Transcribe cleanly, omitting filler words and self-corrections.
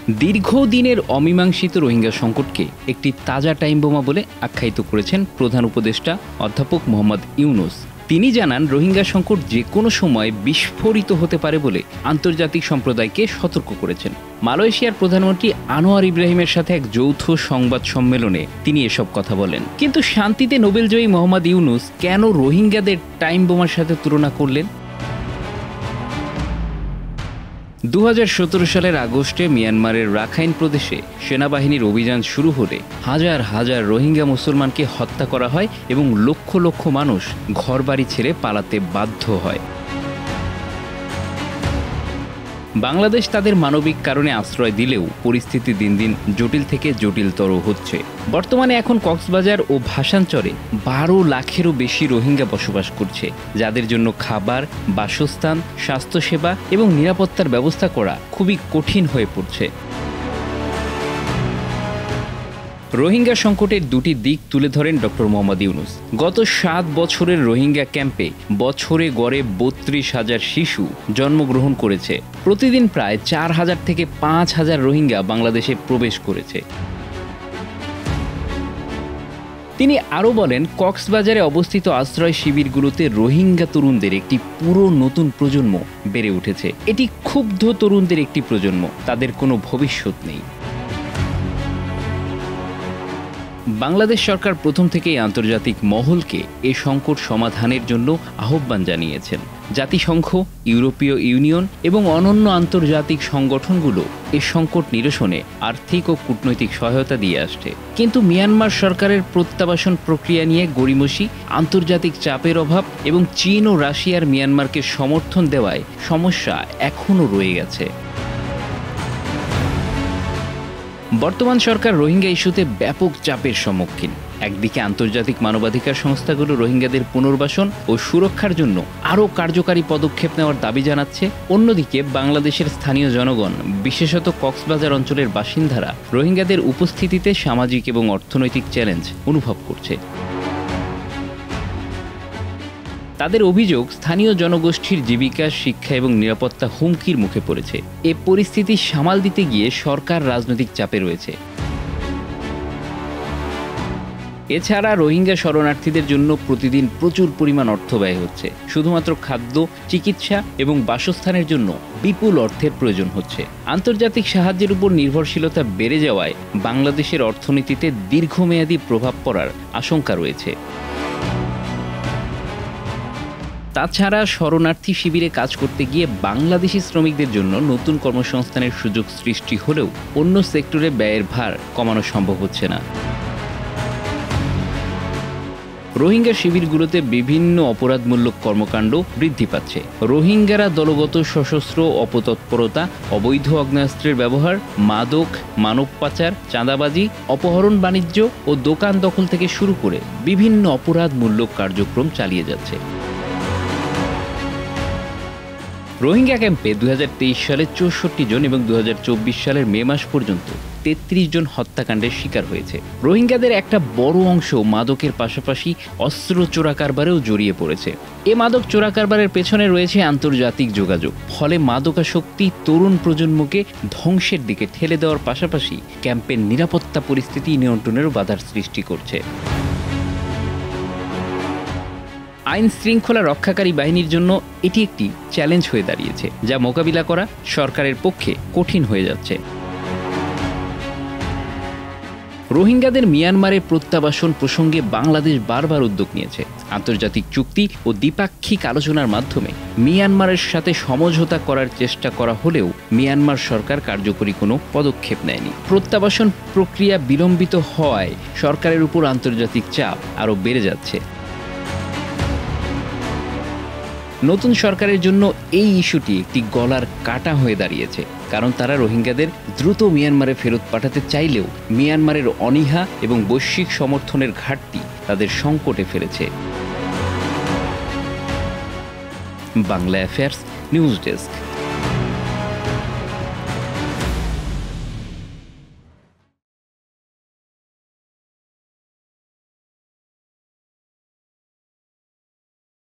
দীর্ঘদিনের অমীমাংসিত রোহিঙ্গা সংকটকে একটি তাজা টাইম বোমা বলে আখ্যায়িত করেছেন প্রধান উপদেষ্টা অধ্যাপক মোহাম্মদ ইউনূস। তিনি জানান, রোহিঙ্গা সংকট যে কোনো সময় বিস্ফোরিত হতে পারে বলে আন্তর্জাতিক সম্প্রদায়কে সতর্ক করেছেন। মালয়েশিয়ার প্রধানমন্ত্রী আনোয়ার ইব্রাহিমের সাথে এক যৌথ সংবাদ সম্মেলনে তিনি এসব কথা বলেন। কিন্তু শান্তিতে নোবেলজয়ী মোহাম্মদ ইউনূস কেন রোহিঙ্গাদের টাইম বোমার সাথে তুলনা করলেন? 2017 সালের আগস্টে মিয়ানমারের রাখাইন প্রদেশে সেনাবাহিনীর অভিযান শুরু হলে হাজার হাজার রোহিঙ্গা মুসলমানকে হত্যা করা হয় এবং লক্ষ লক্ষ মানুষ ঘরবাড়ি ছেড়ে পালাতে বাধ্য হয়। বাংলাদেশ তাদের মানবিক কারণে আশ্রয় দিলেও পরিস্থিতি দিন দিন জটিল থেকে জটিলতর হচ্ছে। বর্তমানে এখন কক্সবাজার ও ভাসানচরে 12 লাখেরও বেশি রোহিঙ্গা বসবাস করছে, যাদের জন্য খাবার, বাসস্থান, স্বাস্থ্যসেবা এবং নিরাপত্তার ব্যবস্থা করা খুবই কঠিন হয়ে পড়ছে। রোহিঙ্গা সংকটের দুটি দিক তুলে ধরেন ডক্টর মোহাম্মদ ইউনূস। গত 7 বছরের রোহিঙ্গা ক্যাম্পে বছরে গড়ে 32,000 শিশু জন্মগ্রহণ করেছে। প্রতিদিন প্রায় 4,000 থেকে 5,000 রোহিঙ্গা বাংলাদেশে প্রবেশ করেছে। তিনি আরও বলেন, কক্সবাজারে অবস্থিত আশ্রয় শিবিরগুলোতে রোহিঙ্গা তরুণদের একটি পুরো নতুন প্রজন্ম বেড়ে উঠেছে। এটি ক্ষুব্ধ তরুণদের একটি প্রজন্ম, তাদের কোনো ভবিষ্যৎ নেই। বাংলাদেশ সরকার প্রথম থেকেই আন্তর্জাতিক মহলকে এ সংকট সমাধানের জন্য আহ্বান জানিয়েছেন। জাতিসংঘ, ইউরোপীয় ইউনিয়ন এবং অন্যান্য আন্তর্জাতিক সংগঠনগুলো এ সংকট নিরসনে আর্থিক ও কূটনৈতিক সহায়তা দিয়ে আসছে। কিন্তু মিয়ানমার সরকারের প্রত্যাবাসন প্রক্রিয়া নিয়ে গড়িমসি, আন্তর্জাতিক চাপের অভাব এবং চীন ও রাশিয়ার মিয়ানমারকে সমর্থন দেওয়ায় সমস্যা এখনও রয়ে গেছে। বর্তমান সরকার রোহিঙ্গা ইস্যুতে ব্যাপক চাপের সম্মুখীন। একদিকে আন্তর্জাতিক মানবাধিকার সংস্থাগুলো রোহিঙ্গাদের পুনর্বাসন ও সুরক্ষার জন্য আরও কার্যকারী পদক্ষেপ নেওয়ার দাবি জানাচ্ছে, অন্যদিকে বাংলাদেশের স্থানীয় জনগণ, বিশেষত কক্সবাজার অঞ্চলের বাসিন্দারা রোহিঙ্গাদের উপস্থিতিতে সামাজিক এবং অর্থনৈতিক চ্যালেঞ্জ অনুভব করছে। তাদের অভিযোগ, স্থানীয় জনগোষ্ঠীর জীবিকা, শিক্ষা এবং নিরাপত্তা হুমকির মুখে পড়েছে। এ পরিস্থিতি সামাল দিতে গিয়ে সরকার রাজনৈতিক চাপে রয়েছে। এছাড়া রোহিঙ্গা শরণার্থীদের জন্য প্রতিদিন প্রচুর পরিমাণ অর্থ ব্যয় হচ্ছে। শুধুমাত্র খাদ্য, চিকিৎসা এবং বাসস্থানের জন্য বিপুল অর্থের প্রয়োজন হচ্ছে। আন্তর্জাতিক সাহায্যের উপর নির্ভরশীলতা বেড়ে যাওয়ায় বাংলাদেশের অর্থনীতিতে দীর্ঘমেয়াদী প্রভাব পড়ার আশঙ্কা রয়েছে। তাছাড়া শরণার্থী শিবিরে কাজ করতে গিয়ে বাংলাদেশি শ্রমিকদের জন্য নতুন কর্মসংস্থানের সুযোগ সৃষ্টি হলেও অন্য সেক্টরে ব্যয়ের ভার কমানো সম্ভব হচ্ছে না। রোহিঙ্গা শিবিরগুলোতে বিভিন্ন অপরাধমূলক কর্মকাণ্ড বৃদ্ধি পাচ্ছে। রোহিঙ্গারা দলগত সশস্ত্র অপতৎপরতা, অবৈধ আগ্নেয়াস্ত্রের ব্যবহার, মাদক, মানব পাচার, চাঁদাবাজি, অপহরণ বাণিজ্য ও দোকান দখল থেকে শুরু করে বিভিন্ন অপরাধমূলক কার্যক্রম চালিয়ে যাচ্ছে। রোহিঙ্গা ক্যাম্পে 2023 সালে 64 জন এবং 2024 সালের মে মাস পর্যন্ত 33 জন হত্যাকাণ্ডের শিকার হয়েছে। রোহিঙ্গাদের একটা বড় অংশ মাদকের পাশাপাশি অস্ত্র চোরাকারবারেও জড়িয়ে পড়েছে। এ মাদক চোরাকারবারের পেছনে রয়েছে আন্তর্জাতিক যোগাযোগ। ফলে মাদকাসক্তি তরুণ প্রজন্মকে ধ্বংসের দিকে ঠেলে দেওয়ার পাশাপাশি ক্যাম্পের নিরাপত্তা পরিস্থিতি নিয়ন্ত্রণেরও বাধার সৃষ্টি করছে। আইন শৃঙ্খলা রক্ষাকারী বাহিনীর জন্য এটি একটি চ্যালেঞ্জ হয়ে দাঁড়িয়েছে, যা মোকাবিলা করা সরকারের পক্ষে কঠিন হয়ে যাচ্ছে। রোহিঙ্গাদের মিয়ানমারে প্রত্যাবাসন প্রসঙ্গে বাংলাদেশ বারবার উদ্যোগ নিয়েছে। আন্তর্জাতিক চুক্তি ও দ্বিপাক্ষিক আলোচনার মাধ্যমে মিয়ানমারের সাথে সমঝোতা করার চেষ্টা করা হলেও মিয়ানমার সরকার কার্যকরী কোনো পদক্ষেপ নেয়নি। প্রত্যাবাসন প্রক্রিয়া বিলম্বিত হওয়ায় সরকারের উপর আন্তর্জাতিক চাপ আরও বেড়ে যাচ্ছে। নতুন সরকারের জন্য এই ইস্যুটি একটি গলার কাটা হয়ে দাঁড়িয়েছে, কারণ তারা রোহিঙ্গাদের দ্রুত মিয়ানমারে ফেরত পাঠাতে চাইলেও মিয়ানমারের অনীহা এবং বৈশ্বিক সমর্থনের ঘাটতি তাদের সংকটে ফেলেছে। Bangla affairs, news desk.